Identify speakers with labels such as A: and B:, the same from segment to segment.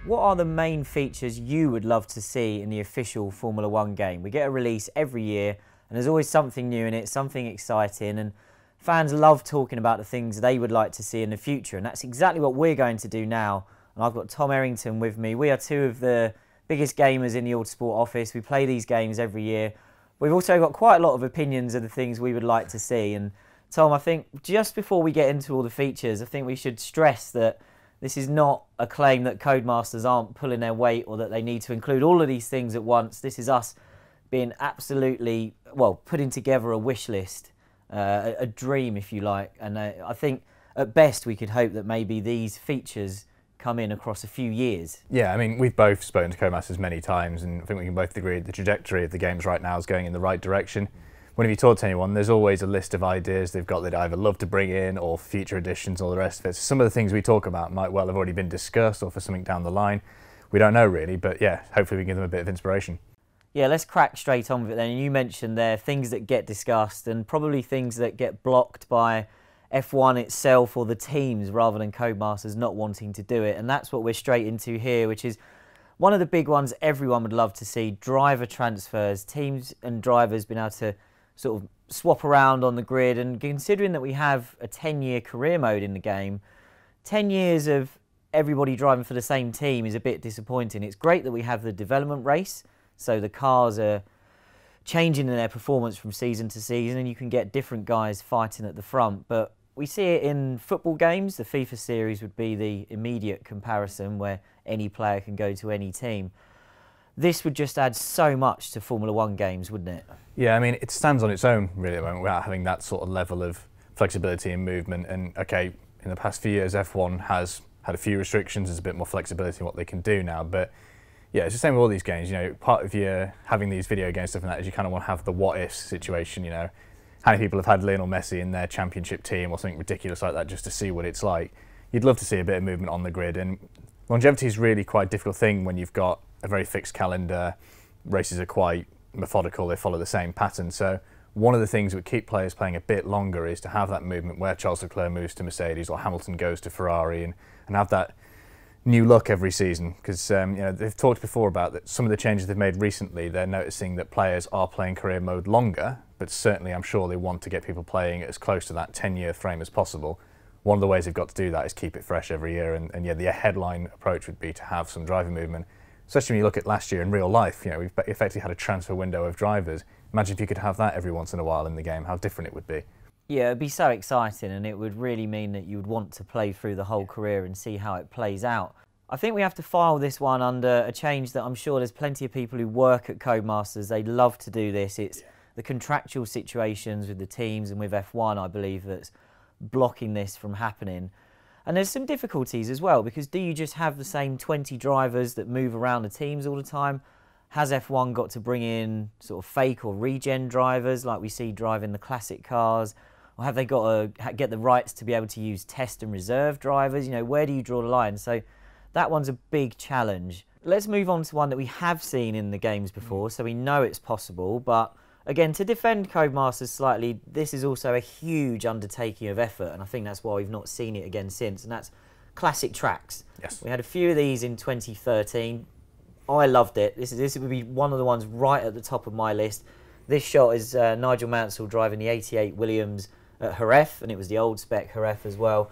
A: What are the main features you would love to see in the official Formula One game? We get a release every year and there's always something new in it, something exciting, and fans love talking about the things they would like to see in the future, and that's exactly what we're going to do now. And I've got Tom Errington with me. We are two of the biggest gamers in the Autosport office. We play these games every year. We've also got quite a lot of opinions of the things we would like to see. And Tom, I think just before we get into all the features, I think we should stress that this is not a claim that Codemasters aren't pulling their weight or that they need to include all of these things at once. This is us being absolutely, well, putting together a wish list, a dream, if you like. And I think at best we could hope that maybe these features come in across a few years.
B: Yeah, I mean, we've both spoken to Codemasters many times, and I think we can both agree the trajectory of the games right now is going in the right direction. Whenever you talk to anyone, there's always a list of ideas they've got they'd either love to bring in or future editions and all the rest of it. So some of the things we talk about might well have already been discussed or for something down the line. We don't know really, but yeah, hopefully we can give them a bit of inspiration.
A: Yeah, let's crack straight on with it then. You mentioned there things that get discussed and probably things that get blocked by F1 itself or the teams rather than Codemasters not wanting to do it. And that's what we're straight into here, which is one of the big ones everyone would love to see: driver transfers. Teams and drivers being able to sort of swap around on the grid, and considering that we have a 10-year career mode in the game, 10 years of everybody driving for the same team is a bit disappointing. It's great that we have the development race, so the cars are changing in their performance from season to season and you can get different guys fighting at the front, but we see it in football games. The FIFA series would be the immediate comparison where any player can go to any team. This would just add so much to Formula One games, wouldn't it?
B: Yeah, I mean, it stands on its own really at the moment without having that sort of level of flexibility and movement. And okay, in the past few years, F1 has had a few restrictions. There's a bit more flexibility in what they can do now. But yeah, it's the same with all these games. You know, part of your having these video game stuff and that is you kind of want to have the what-ifs situation, you know. How many people have had Lionel Messi in their championship team or something ridiculous like that just to see what it's like? You'd love to see a bit of movement on the grid. And longevity is really quite a difficult thing when you've got a very fixed calendar. Races are quite methodical, they follow the same pattern. So one of the things that would keep players playing a bit longer is to have that movement where Charles Leclerc moves to Mercedes or Hamilton goes to Ferrari, and have that new look every season. Because you know, they've talked before about that some of the changes they've made recently, they're noticing that players are playing career mode longer, but certainly I'm sure they want to get people playing as close to that 10-year frame as possible. One of the ways they've got to do that is keep it fresh every year, and yeah, the headline approach would be to have some driver movement. Especially when you look at last year in real life, you know, we've effectively had a transfer window of drivers. Imagine if you could have that every once in a while in the game, how different it would be.
A: Yeah, it'd be so exciting, and it would really mean that you would want to play through the whole career and see how it plays out. I think we have to file this one under a change that I'm sure there's plenty of people who work at Codemasters, they love to do this. It's the contractual situations with the teams and with F1, I believe, that's blocking this from happening. And there's some difficulties as well, because do you just have the same 20 drivers that move around the teams all the time? Has F1 got to bring in sort of fake or regen drivers like we see driving the classic cars? Or have they got to get the rights to be able to use test and reserve drivers? You know, where do you draw the line? So that one's a big challenge. Let's move on to one that we have seen in the games before, so we know it's possible, but again, to defend Codemasters slightly, this is also a huge undertaking of effort, and I think that's why we've not seen it again since, and that's classic tracks.
B: Yes.
A: We had a few of these in 2013. I loved it. This would be one of the ones right at the top of my list. This shot is Nigel Mansell driving the 88 Williams at Jerez, and it was the old spec Jerez as well.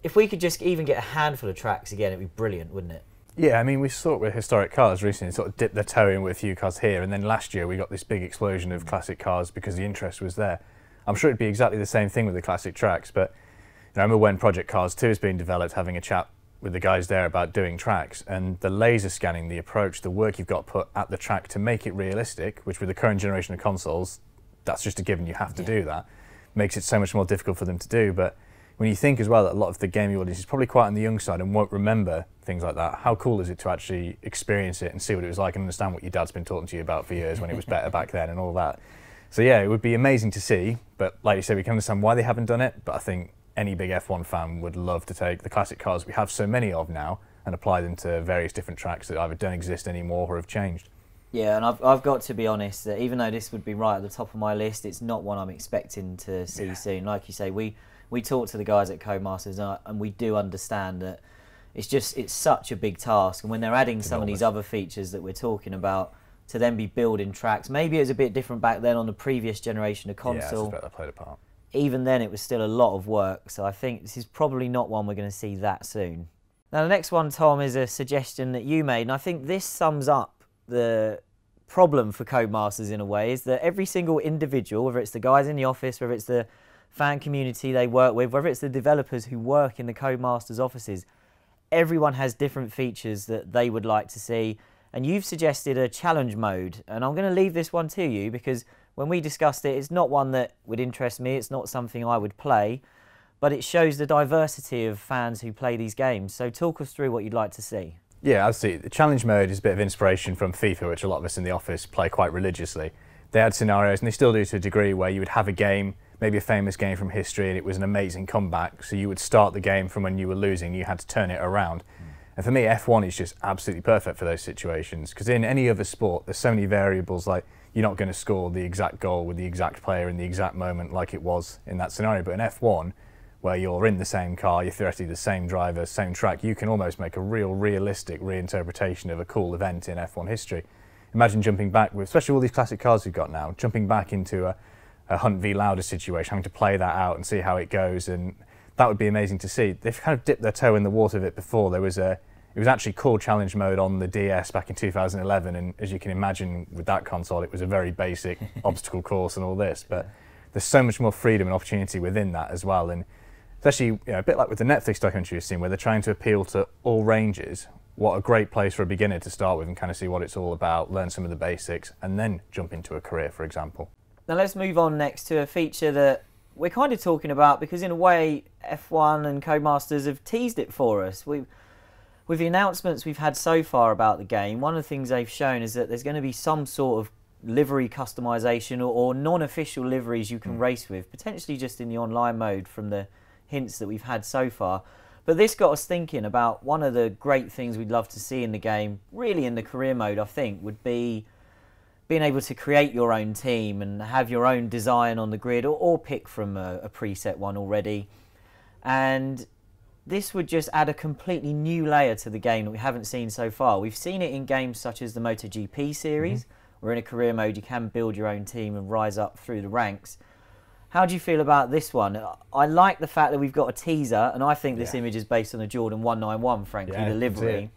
A: If we could just even get a handful of tracks again, it'd be brilliant, wouldn't it?
B: Yeah, I mean, we saw it with historic cars recently, sort of dipped their toe in with a few cars here, and then last year we got this big explosion of classic cars because the interest was there. I'm sure it'd be exactly the same thing with the classic tracks, but you know, I remember when Project Cars 2 was being developed, having a chat with the guys there about doing tracks, and the laser scanning, the approach, the work you've got put at the track to make it realistic, which with the current generation of consoles, that's just a given, you have to do that, makes it so much more difficult for them to do. But when you think as well that a lot of the gaming audience is probably quite on the young side and won't remember things like that, how cool is it to actually experience it and see what it was like and understand what your dad's been talking to you about for years when it was better back then and all that. So yeah, it would be amazing to see, but like you said, we can understand why they haven't done it, but I think any big F1 fan would love to take the classic cars we have so many of now and apply them to various different tracks that either don't exist anymore or have changed.
A: Yeah, and I've got to be honest that even though this would be right at the top of my list, it's not one I'm expecting to see soon. Like you say, we talk to the guys at Codemasters and we do understand that it's such a big task. And when they're adding some of these other features that we're talking about, to then be building tracks, maybe it was a bit different back then on the previous generation of console.
B: Yeah, I suspect that played a part.
A: Even then, it was still a lot of work. So I think this is probably not one we're going to see that soon. Now, the next one, Tom, is a suggestion that you made, and I think this sums up the problem for Codemasters in a way, is that every single individual, whether it's the guys in the office, whether it's the fan community they work with, whether it's the developers who work in the Codemasters offices, everyone has different features that they would like to see. And you've suggested a challenge mode, and I'm going to leave this one to you because when we discussed it, it's not one that would interest me, it's not something I would play, but it shows the diversity of fans who play these games. So talk us through what you'd like to see.
B: Yeah, I see. The challenge mode is a bit of inspiration from FIFA, which a lot of us in the office play quite religiously. They had scenarios, and they still do to a degree, where you would have a game, maybe a famous game from history, and it was an amazing comeback. So you would start the game from when you were losing, you had to turn it around. And for me, F1 is just absolutely perfect for those situations, because in any other sport, there's so many variables, like you're not going to score the exact goal with the exact player in the exact moment like it was in that scenario. But in F1, where you're in the same car, you're theoretically the same driver, same track, you can almost make a realistic reinterpretation of a cool event in F1 history. Imagine jumping back, with, especially all these classic cars we've got now, jumping back into a Hunt v Lauda situation, having to play that out and see how it goes, and that would be amazing to see. They've kind of dipped their toe in the water of it before. It was actually called Challenge Mode on the DS back in 2011, and as you can imagine with that console, it was a very basic obstacle course and all this, but there's so much more freedom and opportunity within that as well. And especially, a bit like with the Netflix documentary you've seen, where they're trying to appeal to all ranges. What a great place for a beginner to start with and kind of see what it's all about, learn some of the basics, and then jump into a career, for example.
A: Now let's move on next to a feature that we're kind of talking about because in a way F1 and Codemasters have teased it for us. With the announcements we've had so far about the game, one of the things they've shown is that there's going to be some sort of livery customization or non-official liveries you can race with, potentially just in the online mode from the hints that we've had so far. But this got us thinking about one of the great things we'd love to see in the game, really in the career mode, I think, would be being able to create your own team and have your own design on the grid or pick from a preset one already. And this would just add a completely new layer to the game that we haven't seen so far. We've seen it in games such as the MotoGP series, where in a career mode you can build your own team and rise up through the ranks. How do you feel about this one? I like the fact that we've got a teaser, and I think this image is based on the Jordan 191, frankly, the livery.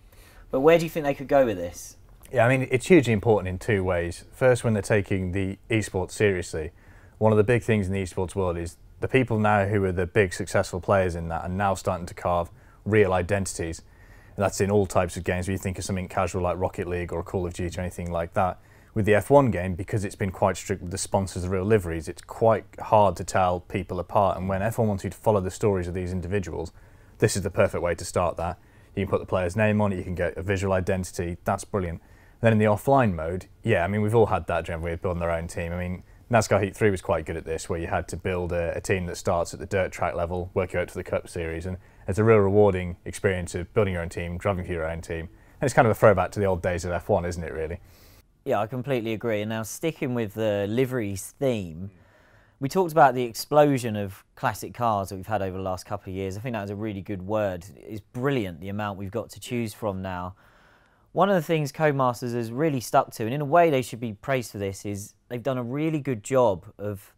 A: But where do you think they could go with this?
B: Yeah, I mean, it's hugely important in two ways. First, when they're taking the esports seriously, one of the big things in the esports world is the people now who are the big successful players in that are now starting to carve real identities. And that's in all types of games, where you think of something casual like Rocket League or Call of Duty or anything like that. With the F1 game, because it's been quite strict with the sponsors of real liveries, it's quite hard to tell people apart. And when F1 wants you to follow the stories of these individuals, this is the perfect way to start that. You can put the player's name on it, you can get a visual identity, that's brilliant. And then in the offline mode, yeah, I mean, we've all had that generally with building their own team. I mean, NASCAR Heat 3 was quite good at this, where you had to build a team that starts at the dirt track level, work your way up to the Cup Series, and it's a real rewarding experience of building your own team, driving for your own team. And it's kind of a throwback to the old days of F1, isn't it, really?
A: Yeah, I completely agree. And now sticking with the liveries theme, we talked about the explosion of classic cars that we've had over the last couple of years. I think that was a really good word. It's brilliant, the amount we've got to choose from now. One of the things Codemasters has really stuck to, and in a way they should be praised for this, is they've done a really good job of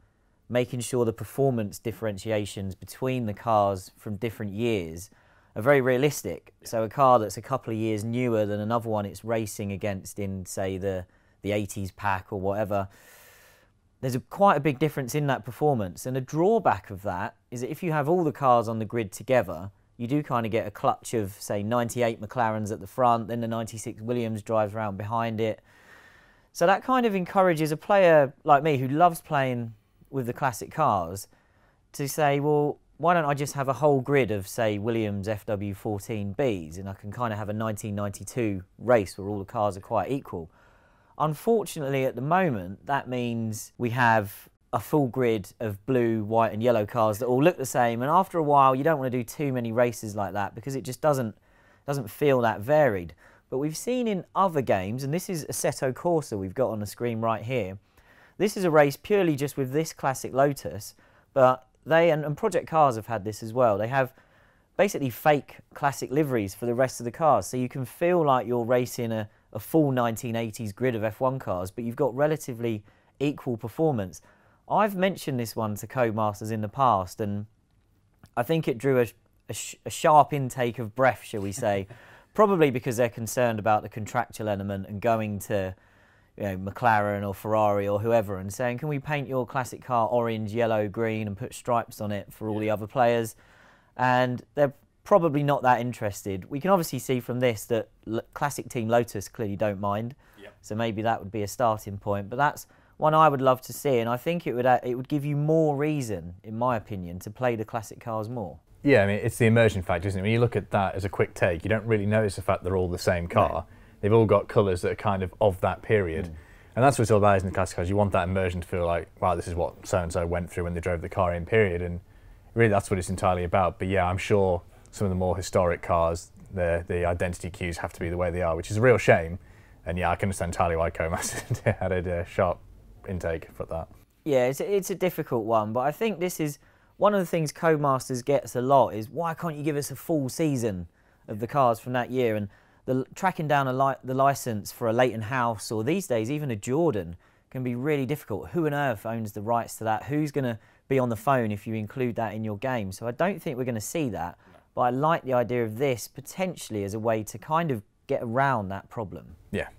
A: making sure the performance differentiations between the cars from different years are very realistic. So a car that's a couple of years newer than another one it's racing against in, say, the 80s pack or whatever, there's quite a big difference in that performance. And the drawback of that is that if you have all the cars on the grid together, you do kind of get a clutch of, say, 98 McLarens at the front, then the 96 Williams drives around behind it. So that kind of encourages a player like me who loves playing with the classic cars to say, well, why don't I just have a whole grid of, say, Williams FW14Bs, and I can kind of have a 1992 race where all the cars are quite equal. Unfortunately, at the moment, that means we have a full grid of blue, white and yellow cars that all look the same, and after a while you don't want to do too many races like that because it just doesn't feel that varied. But we've seen in other games, and this is Assetto Corsa we've got on the screen right here, this is a race purely just with this classic Lotus, but they, and Project Cars have had this as well, they have basically fake classic liveries for the rest of the cars. So you can feel like you're racing a full 1980s grid of F1 cars, but you've got relatively equal performance. I've mentioned this one to Codemasters in the past, and I think it drew a sharp intake of breath, shall we say, probably because they're concerned about the contractual element and going to, you know, McLaren or Ferrari or whoever and saying, can we paint your classic car orange, yellow, green and put stripes on it for all the other players? And they're probably not that interested. We can obviously see from this that classic Team Lotus clearly don't mind. Yep. So maybe that would be a starting point. But that's one I would love to see, and I think it would give you more reason, in my opinion, to play the classic cars more.
B: Yeah, I mean, it's the immersion factor, isn't it? When you look at that as a quick take, you don't really notice the fact they're all the same car. Right. They've all got colours that are kind of that period. And that's what it's all about, in the classic cars. You want that immersion to feel like, wow, this is what so-and-so went through when they drove the car in, period. And really, that's what it's entirely about. But yeah, I'm sure some of the more historic cars, the identity cues have to be the way they are, which is a real shame. And yeah, I can understand entirely why Codemasters had a sharp intake for that.
A: Yeah, it's a difficult one, but I think this is one of the things Codemasters gets a lot is, why can't you give us a full season of the cars from that year? And tracking down the licence for a Leighton House, or these days even a Jordan, can be really difficult. Who on earth owns the rights to that? Who's going to be on the phone if you include that in your game? So I don't think we're going to see that, but I like the idea of this potentially as a way to kind of get around that problem.
B: Yeah.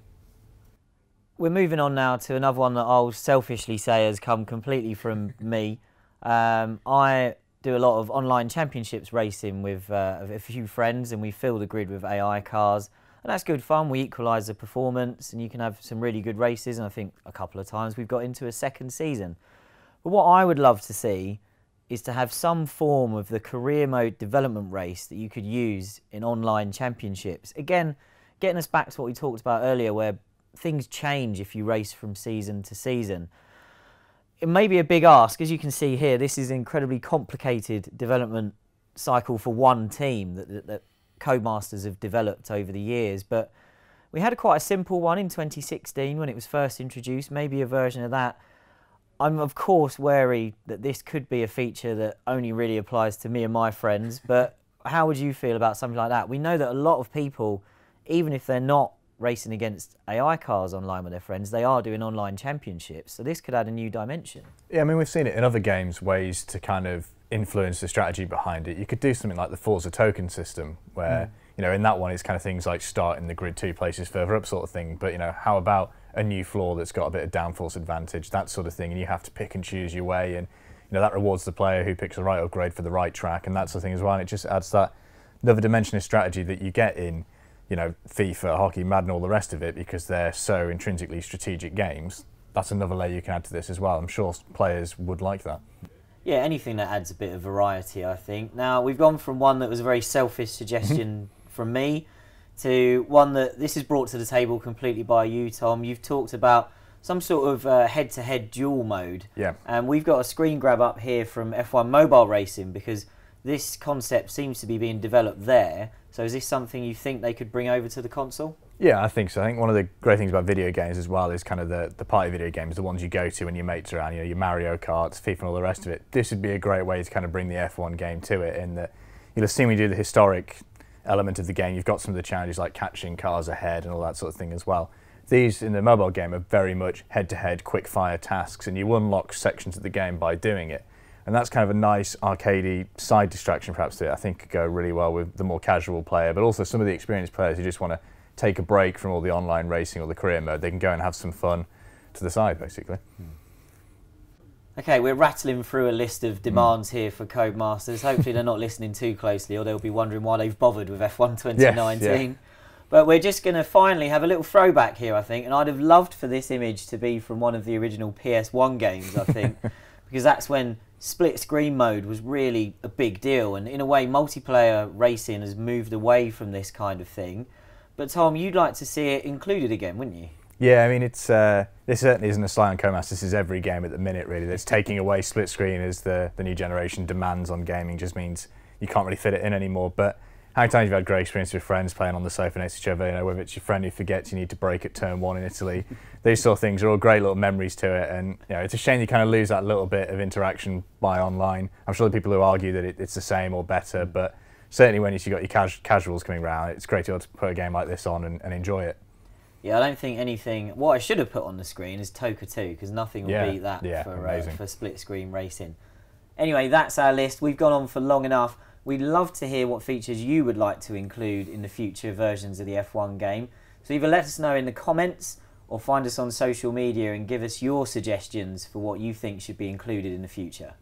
A: We're moving on now to another one that I'll selfishly say has come completely from me. I do a lot of online championships racing with a few friends, and we fill the grid with AI cars, and that's good fun. We equalise the performance, and you can have some really good races, and I think a couple of times we've got into a second season. But what I would love to see is to have some form of the career mode development race that you could use in online championships. Again, getting us back to what we talked about earlier, where things change if you race from season to season. It may be a big ask. As you can see here, this is an incredibly complicated development cycle for one team that Codemasters have developed over the years. But we had quite a simple one in 2016 when it was first introduced, maybe a version of that. I'm of course wary that this could be a feature that only really applies to me and my friends, but how would you feel about something like that? We know that a lot of people, even if they're not racing against AI cars online with their friends, they are doing online championships, so this could add a new dimension.
B: Yeah, I mean, we've seen it in other games, ways to kind of influence the strategy behind it. You could do something like the Forza token system, where, you know, in that one it's kind of things like start in the grid 2 places further up sort of thing, but, you know, how about a new floor that's got a bit of downforce advantage, that sort of thing, and you have to pick and choose your way, and, you know, that rewards the player who picks the right upgrade for the right track, and that sort of thing as well, and it just adds that another dimension of strategy that you get in, you know, FIFA, Hockey, Madden, all the rest of it, because they're so intrinsically strategic games. That's another layer you can add to this as well. I'm sure players would like that.
A: Yeah, anything that adds a bit of variety, I think. Now, we've gone from one that was a very selfish suggestion from me to one that this is brought to the table completely by you, Tom. You've talked about some sort of head-to-head duel mode.
B: Yeah.
A: And we've got a screen grab up here from F1 Mobile Racing, because this concept seems to be being developed there. So is this something you think they could bring over to the console?
B: Yeah, I think so. I think one of the great things about video games as well is kind of the party video games, the ones you go to when your mates are around, you know, your Mario Karts, FIFA and all the rest of it. This would be a great way to kind of bring the F1 game to it, in that you'll have seen we do the historic element of the game. You've got some of the challenges like catching cars ahead and all that sort of thing as well. These in the mobile game are very much head-to-head, quick-fire tasks, and you unlock sections of the game by doing it. And that's kind of a nice arcadey side distraction perhaps that I think could go really well with the more casual player, but also some of the experienced players who just want to take a break from all the online racing or the career mode. They can go and have some fun to the side, basically.
A: Okay, we're rattling through a list of demands here for Codemasters. Hopefully they're not listening too closely, or they'll be wondering why they've bothered with F1 2019. Yes, yeah. But we're just going to finally have a little throwback here, I think, and I'd have loved for this image to be from one of the original PS1 games, I think, because that's when split screen mode was really a big deal, and in a way multiplayer racing has moved away from this kind of thing. But Tom, you'd like to see it included again, wouldn't you?
B: Yeah, I mean, it's this certainly isn't a slight on Codemasters. This is every game at the minute, really. That's taking away split screen as the new generation demands on gaming. Just means you can't really fit it in anymore. But how many times you've had great experience with friends playing on the sofa next to each other, you know, whether it's your friend who forgets you need to brake at turn 1 in Italy. These sort of things are all great little memories to it, and you know, it's a shame you kind of lose that little bit of interaction by online. I'm sure the people who argue that it's the same or better, but certainly when you've got your casuals coming around, it's great to be able to put a game like this on and enjoy it.
A: Yeah, I don't think anything. What I should have put on the screen is TOCA 2, because nothing will beat that for split screen racing. Anyway, that's our list. We've gone on for long enough. We'd love to hear what features you would like to include in the future versions of the F1 game. So either let us know in the comments or find us on social media and give us your suggestions for what you think should be included in the future.